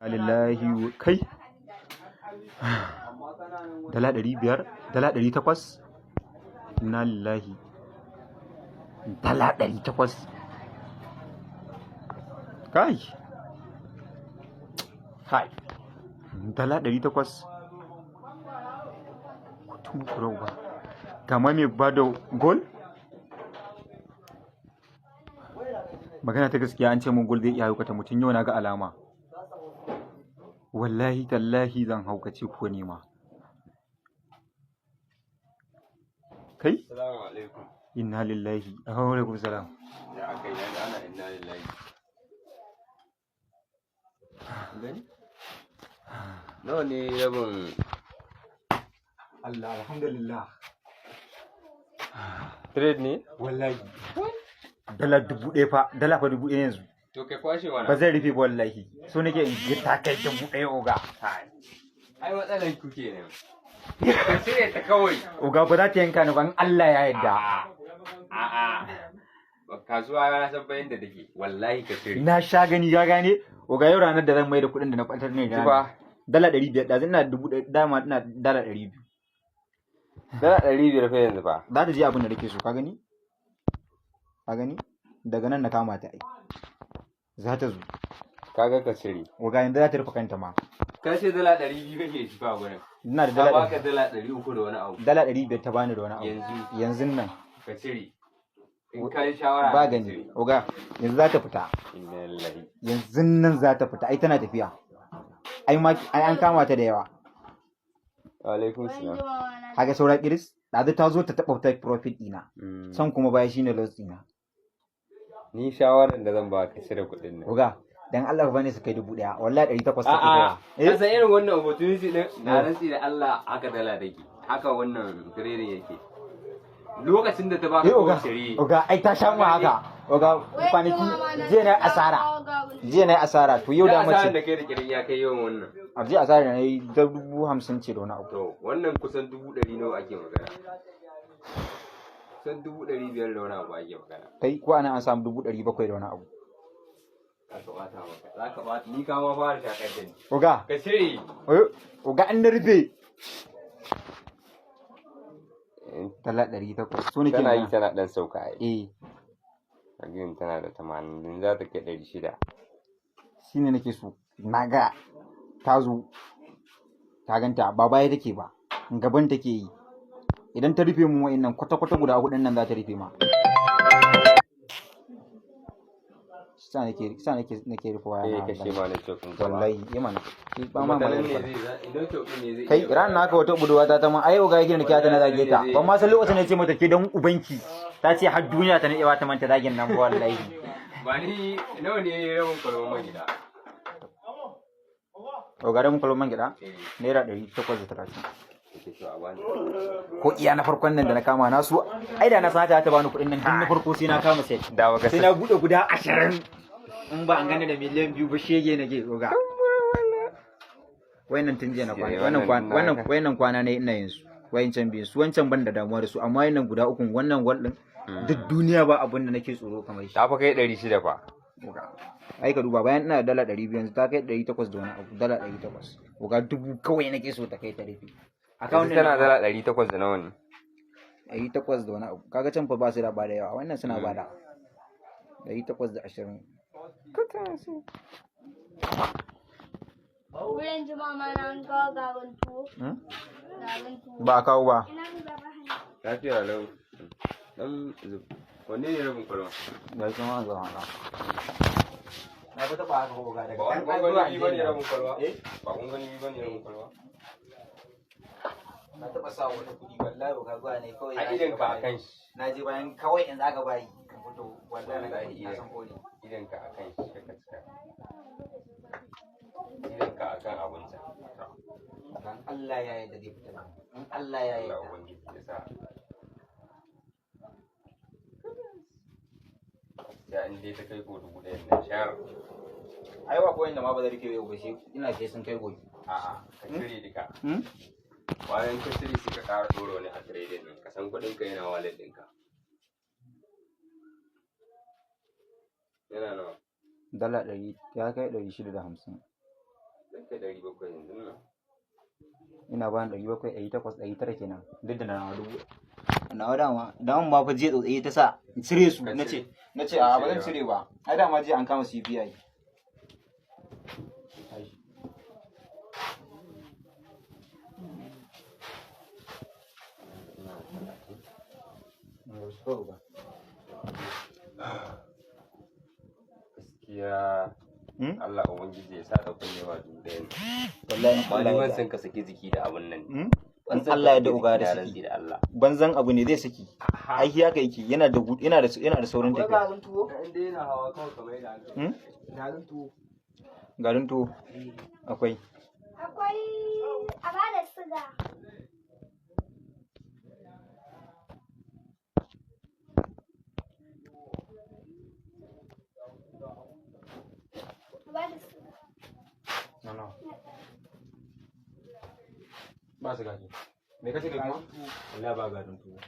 Lillahi kai dala 500 dala 800 inna lillahi dala 800 kai dala 800 kutum kurowa kama mai bada gol magana ta gaskiya an ce mun gol zai iya haukata mutum yau na ga alama wallahi tallahi zan haukace ko nema kai assalamu alaikum inna lillahi wa alaikum salam ya akai yana ana inna lillahi gani nawa ne rabin Allah alhamdulillah trade ne wallahi dala 1000 fa dala fa 1000 yanzu to kai kwashe wannan ba zai rufe ba wallahi so nake in ga ta kai 1000 oga ai matsalan ku kenan ka cire ta kawai oga ba za ta yanka ni ban Allah ya yarda kasuwa na san bayan da take wallahi ka cire na sha gani ya gane oga yau ranar da zan mai da kuɗin da na kwantar ne ba dala 500 da ina 1000 dama ina dala 200 dala 500 fa yanzu ba za ta je abin da nake so ka gani daga nan na kama ta ai za ta zo kaga ka cire oga yanzu za ta rufe kanta ma ka ce dala 200 kake shi fa gurin ina da dala baka dala 300 da wani abu dala 500 ta bani da wani abu yanzu nan ka cire in kai shawara ba gani oga yanzu za ta fita inna lillahi yanzu nan za ta fita ai tana tafiya ai an kama ta da yawa wa alaikum salam kaga saura kiris dazu ta zo ta taba ta profit dina san kuma baya shine loss dina ni shawaran da zan ba ka cire kuɗin nan oga dan Allah ba ne su kai 1000 wallahi 800 take kai san irin wannan opportunity din na rantsi da Allah haka dala take haka wannan trading yake lokacin da ta baka shiri oga ai ta sha mu haka oga kwanaki je na asara to yau da mace da kai da kirin ya kai yawan wannan a je asara da nayi 50 ce da wani abu to wannan kusan 100 nawa ake magana kusan 500 da wani abu ake magana kai ko ana an samu 700 da wani abu zaka bata ni ka ma fara shakar da ni oga ka shiri oga an rufe dala 800 so nake tana yi tana dan sauka eh agin tana da 80 din za ta kai 600 shine nake so naga ta zo ta ganta ba baya take ba gaban take yi idan ta rufe mu wa'annan kwata-kwata guda hudun nan za ta rufe ma sa nake rufe waya na kashe ma na cokin ka wallahi yi mana ba ma idan cokin ne zai kai ran naka wata buduwa ta ma ai ga yake nake ta na zage ta ban ma san lokacin ne ce mata ke dan ubanki ta ce har duniya ta nade ba ta manta zagin nan ba wallahi ba ni nawa ne rabin kwalban gida o garin kwalban gida naira 830 ko iya na farkon nan da na kama nasu ai da na sata ta bani kuɗin nan din na farko sai na kama sai na bude guda 20 in ba an gane da miliyan 2 ba shege nake goga wayannan tun je na kwana wannan kwana ne ina yin su wayancan biyu su wancan ban da damuwa da su amma wayannan guda ukun wannan wal din duk duniya ba abin da nake tsoro kamar shi ta fa kai 600 fa ai ka duba bayan ina dala 200 yanzu ta kai 800 da wani abu dala 800 goga dubu kawai nake so ta kai ta rufe akawun tana dala 800 da nawa ne 800 da wani abu kaga can fa ba su da ba da yawa wannan suna ba da 820 wurin jima ma na an kawo garin tuwo ba a kawo ba lafiya lau dan wanne ne rabin kwalwa ga shi ma zama na ba taba haka ko ga daga kan gani ba ne rabin kwalwa ba kun gani ba ne rabin kwalwa na taba sa wata kudi wallahi ba ga ne kawai a idan ka akan shi na je bayan kawai in zaka bayi ka fito wallahi na san kodi idan ka akan shi ka cika idan ka akan abun sa dan Allah ya yarda zai fita nan in Allah ya yarda ubangiji ya sa ya in dai ta kai ko 1000 nan shar ai ba ko inda ma ba zai rike yau ba shi ina ce sun kai gobe a'a ka cire duka bayan ka cire sai ka ƙara ɗora wani a trading ɗin ka san kuɗin ka yana wallet ɗinka yana nawa dala 100 ya kai 650 700 yanzu nan. ina ba ni 700 800 900 kenan duk da na dubu na dama ma fa jiya tsotsaye ta sa in cire su nace a ba zan cire ba ai dama jiya an kama CBI gaskiya Allah ubangiji ya sa ka kunne ba dubu ɗaya wallahi amma ni ban san ka saki jiki da abun nan in Allah ya da uga da saki banzan abu ne zai saki aiki haka yake yana da saurin tafiya inda yana hawa kawai kamar yadda garin tuwo akwai a bada siga. No. Ba su gaji. Me kace da kuma? Allah ba garin tuwo.